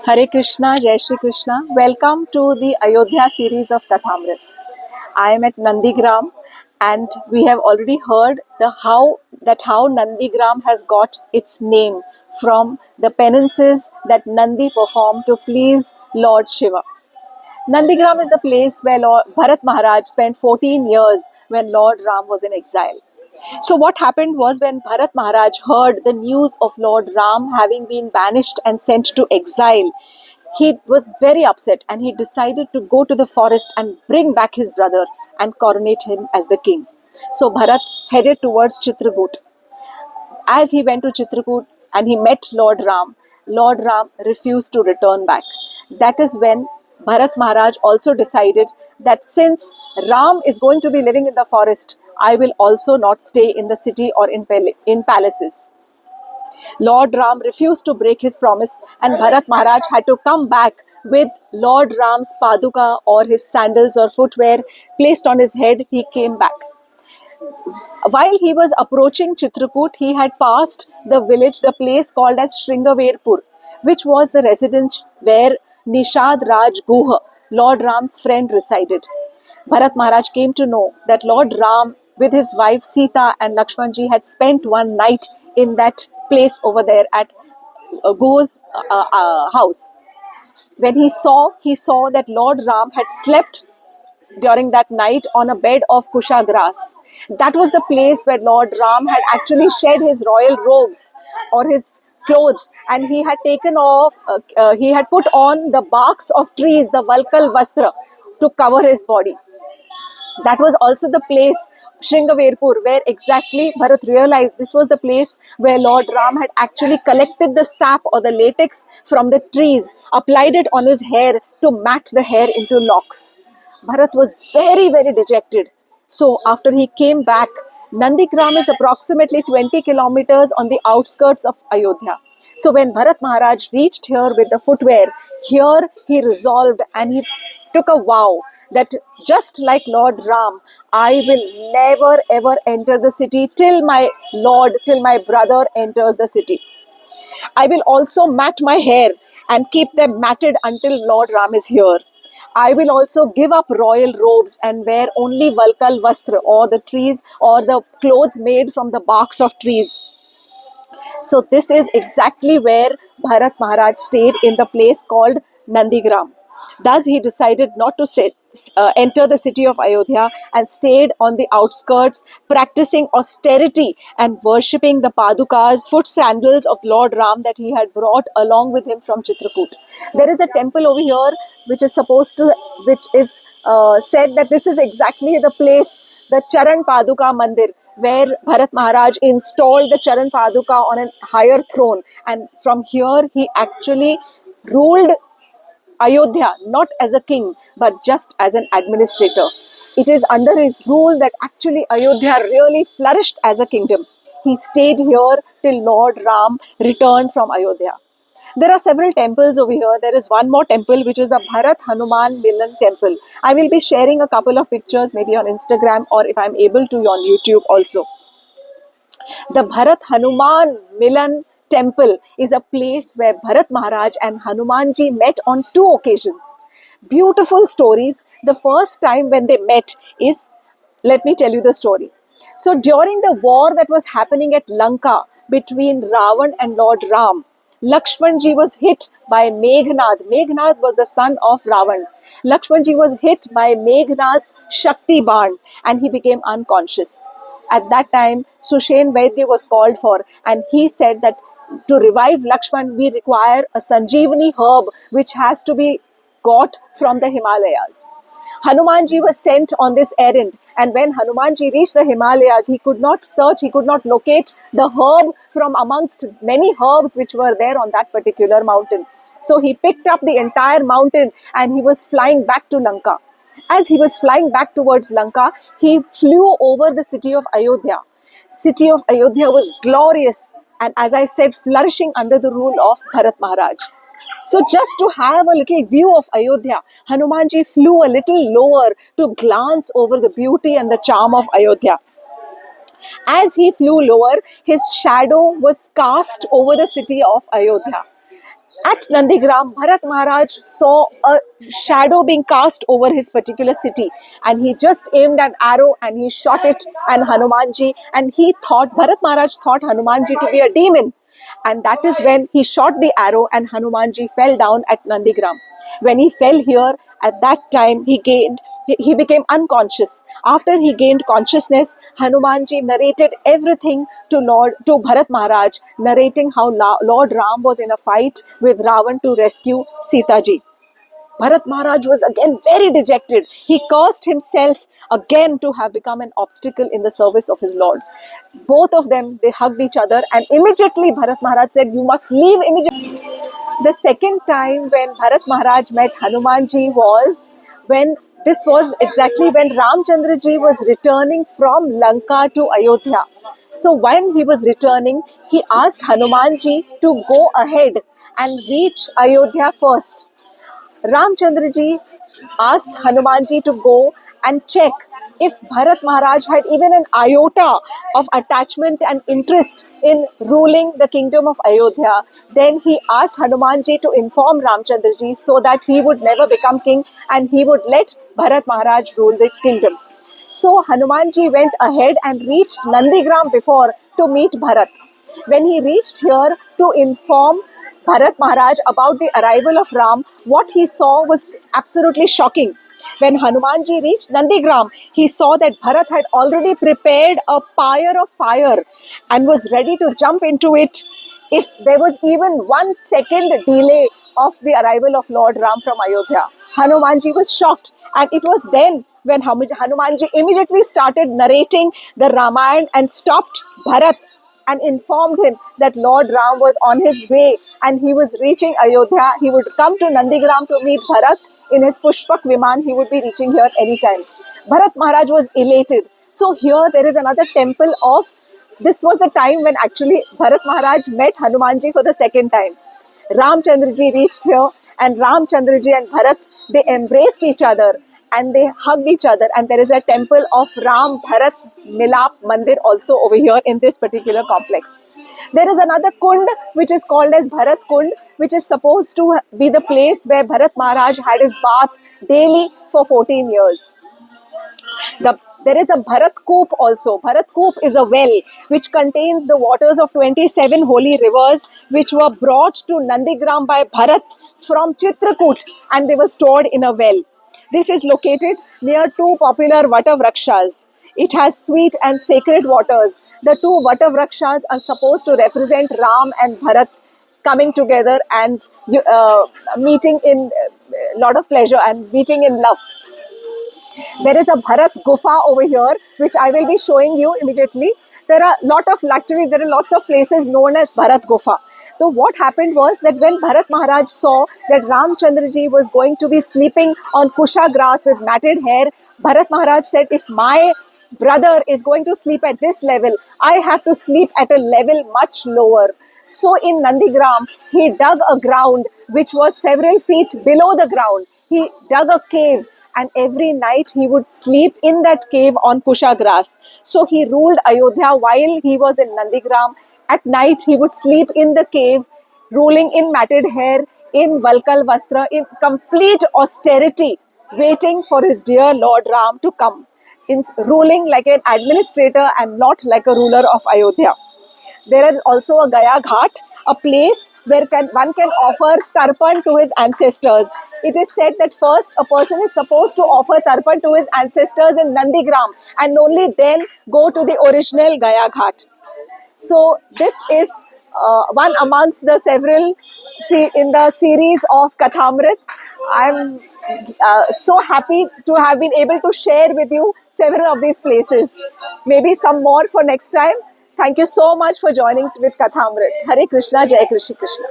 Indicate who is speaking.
Speaker 1: Hare Krishna, Jai Shri Krishna. Welcome to the Ayodhya series of Kathamrit. I am at Nandigram, and we have already heard how Nandigram has got its name from the penances that Nandi performed to please Lord Shiva. Nandigram is the place where Lord Bharat Maharaj spent 14 years when Lord Ram was in exile. So what happened was, when Bharat Maharaj heard the news of Lord Ram having been banished and sent to exile, he was very upset and he decided to go to the forest and bring back his brother and coronate him as the king. So Bharat headed towards Chitrakoot. As he went to Chitrakoot and he met Lord Ram refused to return back. That is when Bharat Maharaj also decided that since Ram is going to be living in the forest, I will also not stay in the city or in palaces. Lord Ram refused to break his promise, and Bharat Maharaj had to come back with Lord Ram's paduka or his sandals or footwear placed on his head. He came back. While he was approaching Chitrakoot, he had passed the village, the place called as Shringaverpur, which was the residence where Nishad Raj Guha, Lord Ram's friend, resided. Bharat Maharaj came to know that Lord Ram, with his wife Sita and Lakshmanji, had spent one night in that place over there at Guha's house. When he saw that Lord Ram had slept during that night on a bed of kusha grass. That was the place where Lord Ram had actually shed his royal robes or his clothes, and he had he had put on the barks of trees, the Valkal Vastra, to cover his body. That was also the place, Shringaverpur, where exactly Bharat realized this was the place where Lord Ram had actually collected the sap or the latex from the trees, applied it on his hair to mat the hair into locks. Bharat was very, very dejected. So after he came back, Nandigram is approximately 20 kilometers on the outskirts of Ayodhya. So when Bharat Maharaj reached here with the footwear, here he resolved and he took a vow that just like Lord Ram, I will never ever enter the city till my brother enters the city. I will also mat my hair and keep them matted until Lord Ram is here. I will also give up royal robes and wear only Valkal Vastra, or the trees or the clothes made from the barks of trees. So this is exactly where Bharat Maharaj stayed, in the place called Nandigram. Thus he decided not to enter the city of Ayodhya and stayed on the outskirts, practicing austerity and worshipping the padukas, foot sandals of Lord Ram that he had brought along with him from Chitrakoot. There is a temple over here which is said that this is exactly the place, the Charan Paduka Mandir, where Bharat Maharaj installed the Charan Paduka on a higher throne. And from here, he actually ruled Ayodhya not as a king, but just as an administrator. It is under his rule that actually Ayodhya really flourished as a kingdom. He stayed here till Lord Ram returned from Ayodhya. There are several temples over here. There is one more temple, which is the Bharat Hanuman Milan temple. I will be sharing a couple of pictures maybe on Instagram, or if I'm able to, on YouTube also. The Bharat Hanuman Milan temple is a place where Bharat Maharaj and Hanumanji met on two occasions. Beautiful stories. The first time when they met is, let me tell you the story. So during the war that was happening at Lanka between Ravan and Lord Ram, Lakshmanji was hit by Meghnad. Meghnad was the son of Ravan. Lakshmanji was hit by Meghnad's Shakti Ban and he became unconscious. At that time, Sushen Vaidya was called for, and he said that to revive Lakshman, we require a Sanjeevani herb which has to be got from the Himalayas. Hanumanji was sent on this errand, and when Hanumanji reached the Himalayas, he could not locate the herb from amongst many herbs which were there on that particular mountain. So he picked up the entire mountain and he was flying back to Lanka. As he was flying back towards Lanka, he flew over the city of Ayodhya. City of Ayodhya was glorious and, as I said, flourishing under the rule of Bharat Maharaj. So just to have a little view of Ayodhya, Hanumanji flew a little lower to glance over the beauty and the charm of Ayodhya. As he flew lower, his shadow was cast over the city of Ayodhya. At Nandigram, Bharat Maharaj saw a shadow being cast over his particular city, and he just aimed an arrow and he shot it. And Hanumanji, and Bharat Maharaj thought Hanumanji to be a demon. And that is when he shot the arrow, and Hanumanji fell down at Nandigram. When he fell here, at that time he became unconscious. After he gained consciousness, Hanumanji narrated everything to Bharat Maharaj, narrating how Lord Ram was in a fight with Ravan to rescue Sita ji. Bharat Maharaj was again very dejected. He cursed himself again to have become an obstacle in the service of his Lord. Both of them, they hugged each other, and immediately Bharat Maharaj said, "You must leave immediately." The second time when Bharat Maharaj met Hanumanji was exactly when Ramchandra ji was returning from Lanka to Ayodhya. So when he was returning, he asked Hanumanji to go ahead and reach Ayodhya first. Ramchandra ji asked Hanumanji to go and check if Bharat Maharaj had even an iota of attachment and interest in ruling the kingdom of Ayodhya. Then he asked Hanumanji to inform Ramchandra ji so that he would never become king and he would let Bharat Maharaj rule the kingdom. So Hanumanji went ahead and reached Nandigram before to meet Bharat. When he reached here to inform Bharat Maharaj about the arrival of Ram, what he saw was absolutely shocking. When Hanumanji reached Nandigram, he saw that Bharat had already prepared a pyre of fire and was ready to jump into it if there was even 1 second delay of the arrival of Lord Ram from Ayodhya. Hanumanji was shocked, and it was then when Hanumanji immediately started narrating the Ramayana and stopped Bharat and informed him that Lord Ram was on his way and he was reaching Ayodhya. He would come to Nandigram to meet Bharat in his Pushpak Viman. He would be reaching here anytime. Bharat Maharaj was elated. So here there is another temple of, this was the time when actually Bharat Maharaj met Hanumanji for the second time. Ramchandra ji reached here, and Ramchandra ji and Bharat, they embraced each other and they hugged each other, and there is a temple of Ram Bharat Milap Mandir also over here in this particular complex. There is another kund which is called as Bharat Kund, which is supposed to be the place where Bharat Maharaj had his bath daily for 14 years. There is a Bharat Koop also. Bharat Koop is a well which contains the waters of 27 holy rivers which were brought to Nandigram by Bharat from Chitrakoot, and they were stored in a well. This is located near 2 popular Vatavrakshas. It has sweet and sacred waters. The 2 Vatavrakshas are supposed to represent Ram and Bharat coming together and meeting in a lot of pleasure and meeting in love. There is a Bharat Gufa over here, which I will be showing you immediately. There are lots of places known as Bharat Gufa. So what happened was that when Bharat Maharaj saw that Ramchandra ji was going to be sleeping on kusha grass with matted hair, Bharat Maharaj said, if my brother is going to sleep at this level, I have to sleep at a level much lower. So in Nandigram, he dug a ground which was several feet below the ground. He dug a cave, and every night he would sleep in that cave on kusha grass. So he ruled Ayodhya while he was in Nandigram. At night he would sleep in the cave, ruling in matted hair, in Valkal Vastra, in complete austerity, waiting for his dear Lord Ram to come, in ruling like an administrator and not like a ruler of Ayodhya. There is also a Gaya Ghat, a place where one can offer tarpan to his ancestors. It is said that first a person is supposed to offer tarpan to his ancestors in Nandigram and only then go to the original Gaya Ghat. So this is one amongst the several in the series of Kathamrit. I'm so happy to have been able to share with you several of these places. Maybe some more for next time. Thank you so much for joining with Kathamrit. Hare Krishna, Jai Krishna Krishna.